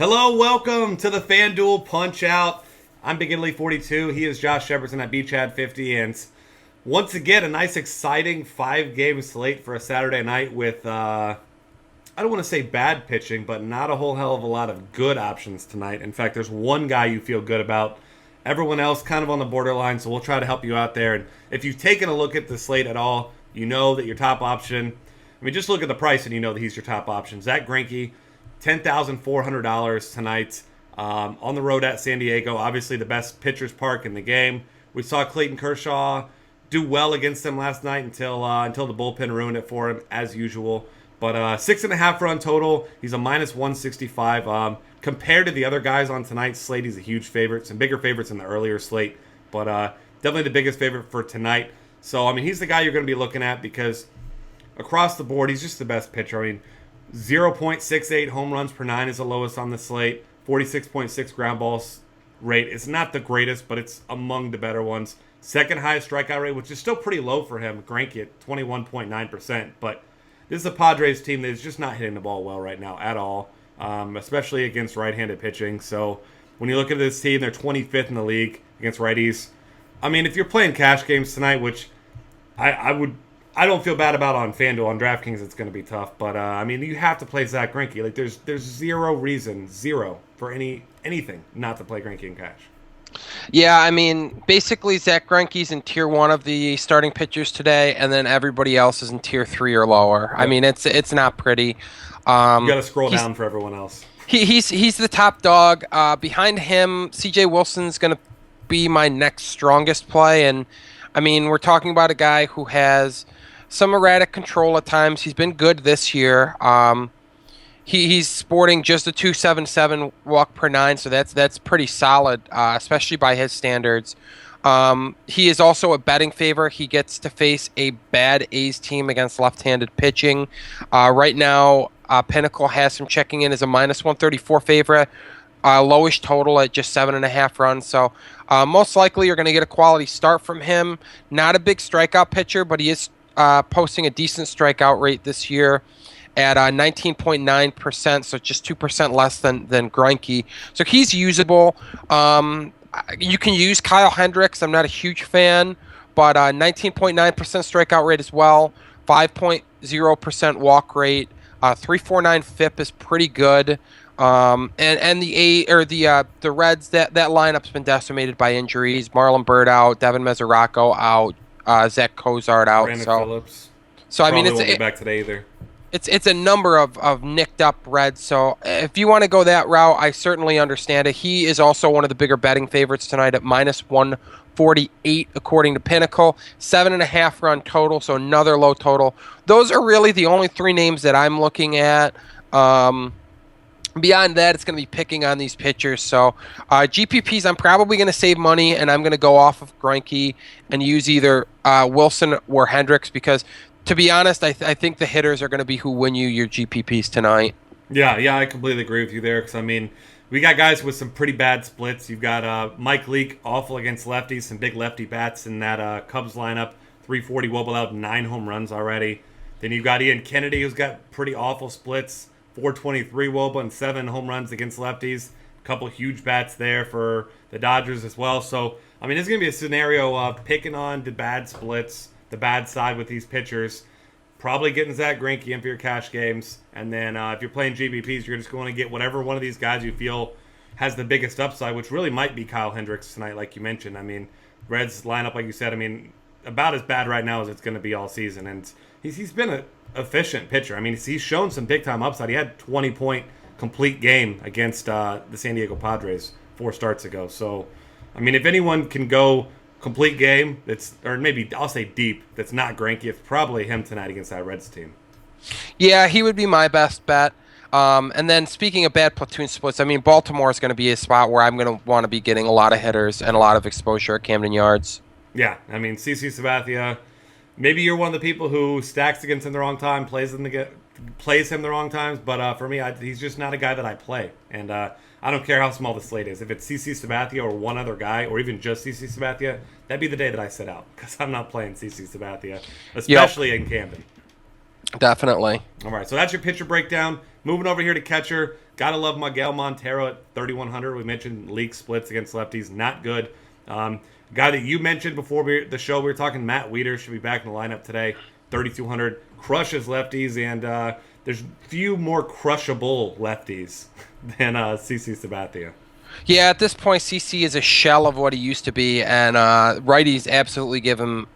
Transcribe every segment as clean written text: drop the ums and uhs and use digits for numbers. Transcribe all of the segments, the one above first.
Hello, welcome to the FanDuel Punch Out. I'm Big Italy 42. He is Josh Shepardson at BChad50. And once again, a nice, exciting 5-game slate for a Saturday night with, I don't want to say bad pitching, but not a whole hell of a lot of good options tonight. In fact, there's one guy you feel good about. Everyone else kind of on the borderline, so we'll try to help you out there. And if you've taken a look at the slate at all, you know that your top option, just look at the price and you know that he's your top option. Zach Greinke, $10,400 tonight on the road at San Diego. Obviously the best pitcher's park in the game. We saw Clayton Kershaw do well against them last night until the bullpen ruined it for him, as usual. But 6.5 run total. He's a minus 165. Compared to the other guys on tonight's slate, he's a huge favorite. Some bigger favorites in the earlier slate, but definitely the biggest favorite for tonight. So, he's the guy you're going to be looking at because across the board, he's just the best pitcher. 0.68 home runs per 9 is the lowest on the slate. 46.6 ground balls rate. It's not the greatest, but it's among the better ones. Second highest strikeout rate, which is still pretty low for him. Greinke at 21.9%. But this is a Padres team that is just not hitting the ball well right now at all, especially against right-handed pitching. So when you look at this team, they're 25th in the league against righties. If you're playing cash games tonight, which I don't feel bad about on FanDuel. On DraftKings, it's going to be tough. But, you have to play Zach Greinke. There's zero reason, for anything not to play Greinke in cash. Yeah, basically Zach Greinke's in tier 1 of the starting pitchers today, and then everybody else is in tier 3 or lower. Yep. It's not pretty. You got to scroll down for everyone else. He's the top dog. Behind him, C.J. Wilson's going to be my next strongest play. And, we're talking about a guy who has some erratic control at times. He's been good this year. He's sporting just a 2.77 walk per 9, so that's pretty solid, especially by his standards. He is also a betting favorite. He gets to face a bad A's team against left-handed pitching. Right now, Pinnacle has him checking in as a minus 134 favorite. Lowish total at just 7.5 runs. So most likely you're going to get a quality start from him. Not a big strikeout pitcher, but he is posting a decent strikeout rate this year at 19.9%, so just 2% less than Greinke. So he's usable. You can use Kyle Hendricks. I'm not a huge fan, but 19.9% strikeout rate as well, 5.0% walk rate, 3.49 FIP is pretty good. And the Reds, that lineup's been decimated by injuries. Marlon Byrd out, Devin Mesoraco out, Zach Cozart out. Brandon Phillips. So Probably won't be back today either. It's a number of nicked up Reds. So if you want to go that route, I certainly understand it. He is also one of the bigger betting favorites tonight at minus 148 according to Pinnacle. 7.5 run total, so another low total. Those are really the only three names that I'm looking at. Beyond that, it's going to be picking on these pitchers. So GPPs, I'm probably going to save money, and I'm going to go off of Greinke and use either Wilson or Hendricks because, to be honest, I think the hitters are going to be who win you your GPPs tonight. Yeah, I completely agree with you there because, we got guys with some pretty bad splits. You've got Mike Leake, awful against lefties, some big lefty bats in that Cubs lineup, 340 wobble out, 9 home runs already. Then you've got Ian Kennedy, who's got pretty awful splits, 423 wobble and 7 home runs against lefties. A couple huge bats there for the Dodgers as well. So, it's going to be a scenario of picking on the bad splits, the bad side with these pitchers, probably getting Zach Greinke in for your cash games. And then if you're playing GPPs, you're just going to get whatever one of these guys you feel has the biggest upside, which really might be Kyle Hendricks tonight, like you mentioned. Reds lineup, like you said, about as bad right now as it's going to be all season. And he's been an efficient pitcher. He's shown some big-time upside. He had 20-point complete game against the San Diego Padres 4 starts ago. So, if anyone can go complete game, or maybe I'll say deep, that's not Greinke, it's probably him tonight against that Reds team. Yeah, he would be my best bet. And then speaking of bad platoon splits, Baltimore is going to be a spot where I'm going to want to be getting a lot of hitters and a lot of exposure at Camden Yards. Yeah, CC Sabathia, maybe you're one of the people who stacks against him the wrong time, plays him the wrong times, but for me, he's just not a guy that I play. And I don't care how small the slate is. If it's CC Sabathia or one other guy, or even just CC Sabathia, that'd be the day that I sit out, because I'm not playing CC Sabathia, especially in Camden. definitely. All right, so that's your pitcher breakdown. Moving over here to catcher. Gotta love Miguel Montero at 3,100. We mentioned league splits against lefties. Not good. Guy that you mentioned before the show, we were talking Matt Wieters should be back in the lineup today. 3,200. Crushes lefties, and there's few more crushable lefties than CC Sabathia. Yeah, at this point, CC is a shell of what he used to be, and righties absolutely give him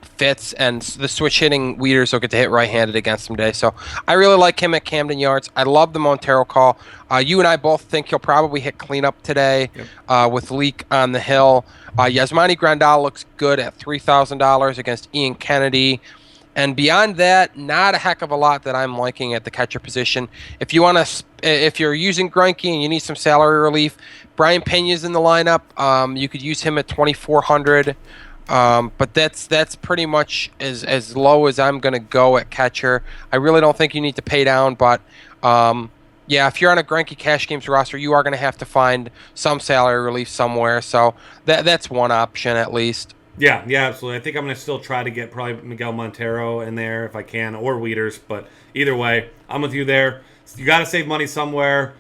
fits, and the switch hitting Wieters will get to hit right-handed against him today. So I really like him at Camden Yards. I love the Montero call. You and I both think he'll probably hit cleanup today. Yep. With Leak on the hill. Yasmani Grandal looks good at $3,000 against Ian Kennedy. And beyond that, not a heck of a lot that I'm liking at the catcher position. If you're using Greinke and you need some salary relief, Brian Pena's in the lineup. You could use him at 2,400. But that's pretty much as low as I'm going to go at catcher. I really don't think you need to pay down, but yeah, if you're on a Greinke Cash Games roster, you are going to have to find some salary relief somewhere. So that's one option at least. Yeah, absolutely. I think I'm going to still try to get probably Miguel Montero in there if I can, or Wieters. But either way, I'm with you there. You got to save money somewhere.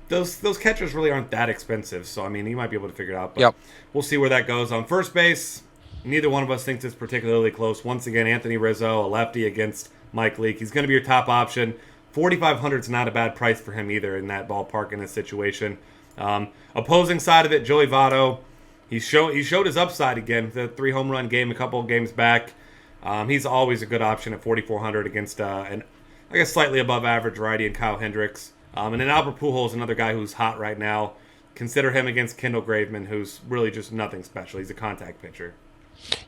Those catchers really aren't that expensive, so I mean, you might be able to figure it out. But We'll see where that goes. On first base, neither one of us thinks it's particularly close. Once again, Anthony Rizzo, a lefty against Mike Leake. He's going to be your top option. 4,500 is not a bad price for him either in that ballpark in this situation. Opposing side of it, Joey Votto. He showed his upside again. The 3 home run game a couple of games back. He's always a good option at 4,400 against an I guess slightly above average righty in Kyle Hendricks. And then Albert Pujols, another guy who's hot right now. Consider him against Kendall Graveman, who's really just nothing special. He's a contact pitcher.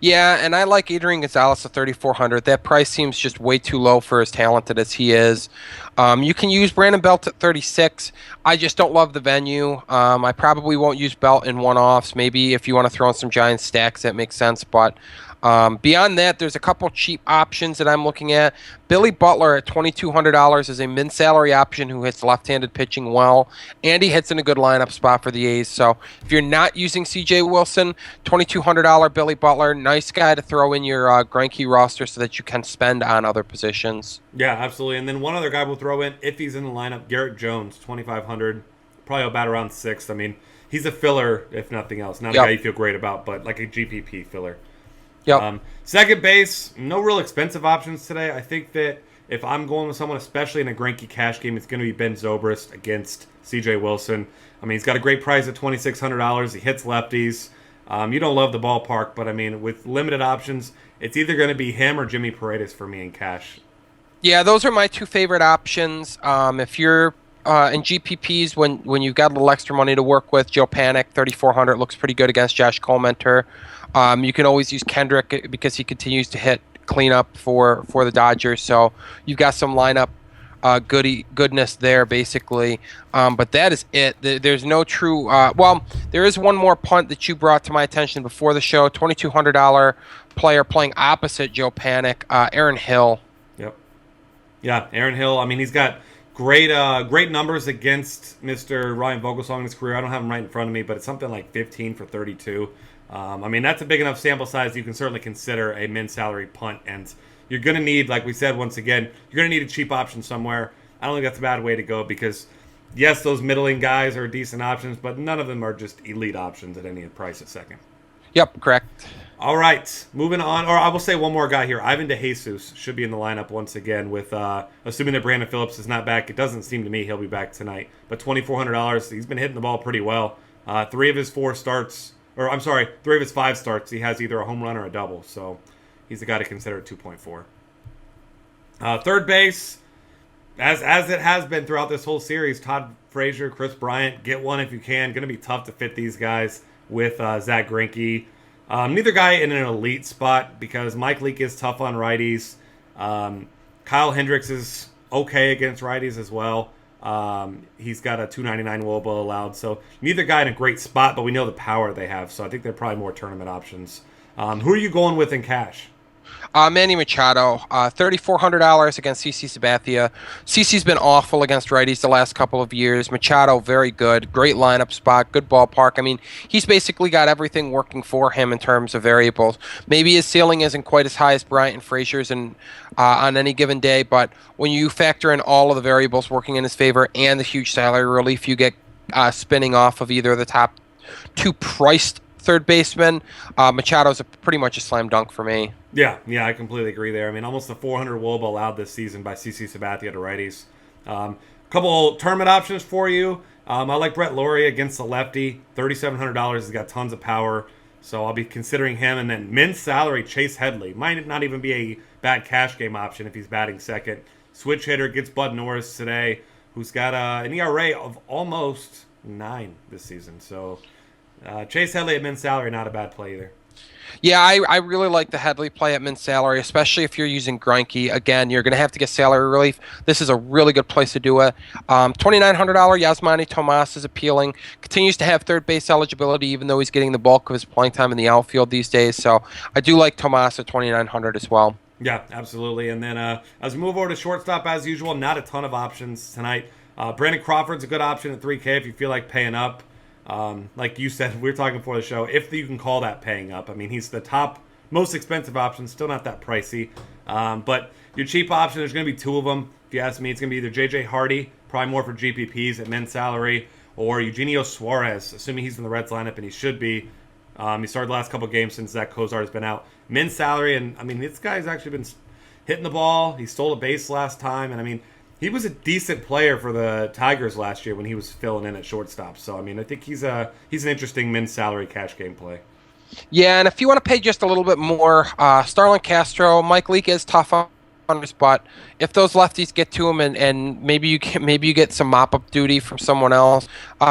Yeah, and I like Adrian Gonzalez at 3,400. That price seems just way too low for as talented as he is. You can use Brandon Belt at 36. I just don't love the venue. I probably won't use Belt in one-offs. Maybe if you want to throw in some giant stacks, that makes sense. But beyond that, there's a couple cheap options that I'm looking at. Billy Butler at $2,200 is a min-salary option who hits left-handed pitching well, and he hits in a good lineup spot for the A's. So if you're not using C.J. Wilson, $2,200 Billy Butler, nice guy to throw in your Greinke roster so that you can spend on other positions. Yeah, absolutely. And then one other guy we'll throw in, if he's in the lineup, Garrett Jones, 2,500, probably about around 6th. I mean, he's a filler, if nothing else. Not a guy you feel great about, but like a GPP filler. Yep. Second base, no real expensive options today. I think that if I'm going with someone, especially in a Greinke cash game, it's going to be Ben Zobrist against C.J. Wilson. I mean, he's got a great price at $2,600. He hits lefties. You don't love the ballpark, but I mean, with limited options, it's either going to be him or Jimmy Paredes for me in cash. Yeah, those are my two favorite options. If you're in GPPs, when you've got a little extra money to work with, Joe Panic, 3,400 looks pretty good against Josh Comenter. You can always use Kendrick because he continues to hit cleanup for the Dodgers. So you've got some lineup goodness there, basically. But that is it. There's no true. Well, there is one more punt that you brought to my attention before the show. $2,200 player playing opposite Joe Panic, Aaron Hill. Yep. Yeah, Aaron Hill. I mean, he's got great numbers against Mr. Ryan Vogelsong in his career. I don't have him right in front of me, but it's something like 15 for 32. I mean, that's a big enough sample size you can certainly consider a min salary punt. And you're going to need, like we said, once again, you're going to need a cheap option somewhere. I don't think that's a bad way to go because, yes, those middling guys are decent options, but none of them are just elite options at any price at second. Yep, correct. All right, moving on. Or I will say one more guy here. Ivan DeJesus should be in the lineup once again with, assuming that Brandon Phillips is not back. It doesn't seem to me he'll be back tonight. But $2,400, he's been hitting the ball pretty well. 3 of his 5 starts, he has either a home run or a double. So he's the guy to consider at 2.4. Third base, as it has been throughout this whole series, Todd Frazier, Chris Bryant, get one if you can. Going to be tough to fit these guys with Zach Greinke. Neither guy in an elite spot because Mike Leake is tough on righties. Kyle Hendricks is okay against righties as well. He's got a 299 WOBA allowed, so neither guy in a great spot, but we know the power they have, so I think they're probably more tournament options. Who are you going with in cash? Manny Machado, $3,400 against CC Sabathia. CC's been awful against righties the last couple of years. Machado, very good. Great lineup spot, good ballpark. I mean, he's basically got everything working for him in terms of variables. Maybe his ceiling isn't quite as high as Bryant and Frazier's on any given day, but when you factor in all of the variables working in his favor and the huge salary relief you get spinning off of either of the top two priced third basemen, Machado's pretty much a slam dunk for me. Yeah, I completely agree there. I mean, almost a 400 WOBA allowed this season by CC Sabathia to righties. Couple tournament options for you. I like Brett Laurie against the lefty. $3,700. He's got tons of power, so I'll be considering him. And then min salary, Chase Headley. Might not even be a bad cash game option if he's batting second. Switch hitter gets Bud Norris today, who's got an ERA of almost 9 this season. So Chase Headley at min salary, not a bad play either. Yeah, I really like the Headley play at min salary, especially if you're using Greinke. Again, you're going to have to get salary relief. This is a really good place to do it. $2,900 Yasmani Tomas is appealing. Continues to have third base eligibility, even though he's getting the bulk of his playing time in the outfield these days. So I do like Tomas at $2,900 as well. Yeah, absolutely. And then as we move over to shortstop, as usual, not a ton of options tonight. Brandon Crawford's a good option at 3K if you feel like paying up. Like you said, we were talking before the show, if you can call that paying up. I mean, he's the top, most expensive option, still not that pricey. But your cheap option, there's going to be two of them. If you ask me, it's going to be either J.J. Hardy, probably more for GPPs at min salary, or Eugenio Suarez, assuming he's in the Reds lineup, and he should be. He started the last couple of games since Zach Kozar has been out. Min salary, and I mean, this guy's actually been hitting the ball. He stole a base last time, and I mean, he was a decent player for the Tigers last year when he was filling in at shortstop. So, I mean, I think he's an interesting min salary cash game play. Yeah, and if you want to pay just a little bit more, Starlin Castro, Mike Leake is tough on his butt. If those lefties get to him, and maybe you get some mop up duty from someone else.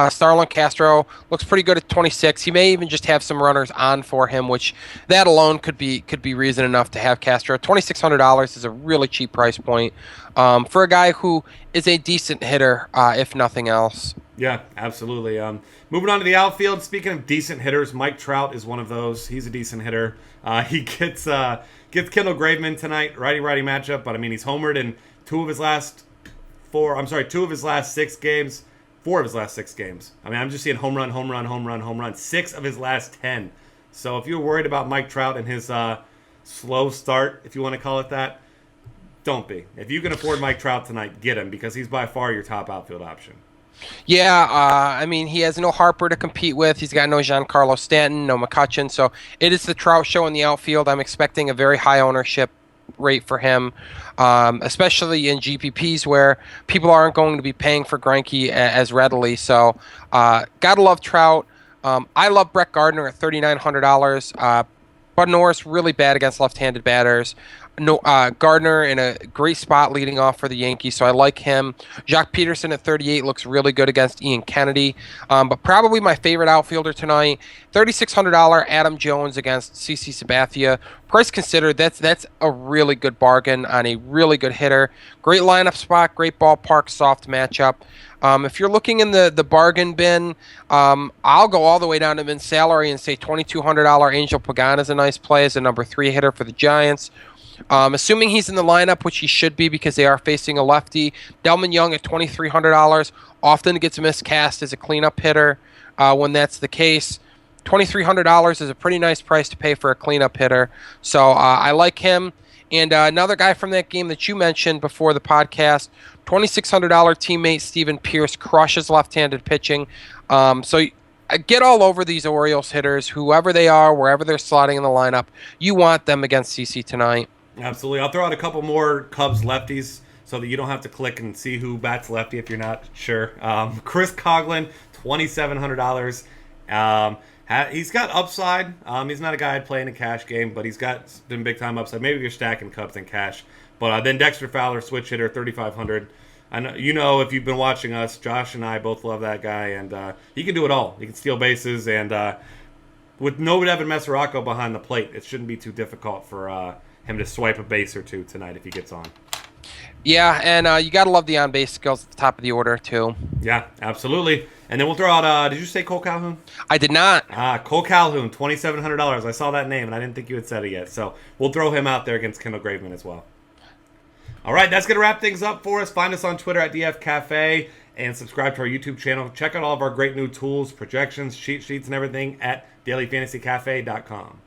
Starlin Castro looks pretty good at 26. He may even just have some runners on for him, which that alone could be reason enough to have Castro. $2,600 is a really cheap price point for a guy who is a decent hitter, if nothing else. Yeah, absolutely. Moving on to the outfield. Speaking of decent hitters, Mike Trout is one of those. He's a decent hitter. He gets Kendall Graveman tonight, righty-righty matchup. But I mean, he's homered in two of his last 6 games. 4 of his last 6 games. I mean, I'm just seeing home run. 6 of his last 10. So if you're worried about Mike Trout and his slow start, if you want to call it that, don't be. If you can afford Mike Trout tonight, get him, because he's by far your top outfield option. Yeah, I mean, he has no Harper to compete with. He's got no Giancarlo Stanton, no McCutchen. So it is the Trout show in the outfield. I'm expecting a very high ownership rate for him, especially in GPPs where people aren't going to be paying for Greinke as readily. So gotta love Trout. I love Brett Gardner at $3,900. Bud Norris really bad against left-handed batters. No, Gardner in a great spot leading off for the Yankees, so I like him. Jock Peterson at 38 looks really good against Ian Kennedy. But probably my favorite outfielder tonight, $3,600 Adam Jones against CC Sabathia. Price considered, that's a really good bargain on a really good hitter. Great lineup spot, great ballpark, soft matchup. If you're looking in the bargain bin, I'll go all the way down to min salary and say $2,200 Angel Pagan is a nice play as a number 3 hitter for the Giants. Assuming he's in the lineup, which he should be because they are facing a lefty, Delman Young at $2,300 often gets miscast as a cleanup hitter. When that's the case, $2,300 is a pretty nice price to pay for a cleanup hitter. So I like him. And another guy from that game that you mentioned before the podcast, $2,600 teammate Steven Pierce crushes left-handed pitching. So get all over these Orioles hitters, whoever they are, wherever they're slotting in the lineup. You want them against CC tonight. Absolutely. I'll throw out a couple more Cubs lefties so that you don't have to click and see who bats lefty if you're not sure. Chris Coughlin, $2,700. He's got upside. He's not a guy I'd play in a cash game, but he's got some big-time upside. Maybe you're stacking Cubs in cash. But then Dexter Fowler, switch hitter, $3,500. I know, if you've been watching us, Josh and I both love that guy, and he can do it all. He can steal bases, and with no Devin Mesoraco behind the plate, it shouldn't be too difficult for him to swipe a base or two tonight if he gets on. Yeah, and you got to love the on-base skills at the top of the order, too. Yeah, absolutely. And then we'll throw out, did you say Cole Calhoun? I did not. Cole Calhoun, $2,700. I saw that name, and I didn't think you had said it yet. So we'll throw him out there against Kendall Graveman as well. All right, that's going to wrap things up for us. Find us on Twitter at DF Cafe and subscribe to our YouTube channel. Check out all of our great new tools, projections, cheat sheets, and everything at dailyfantasycafe.com.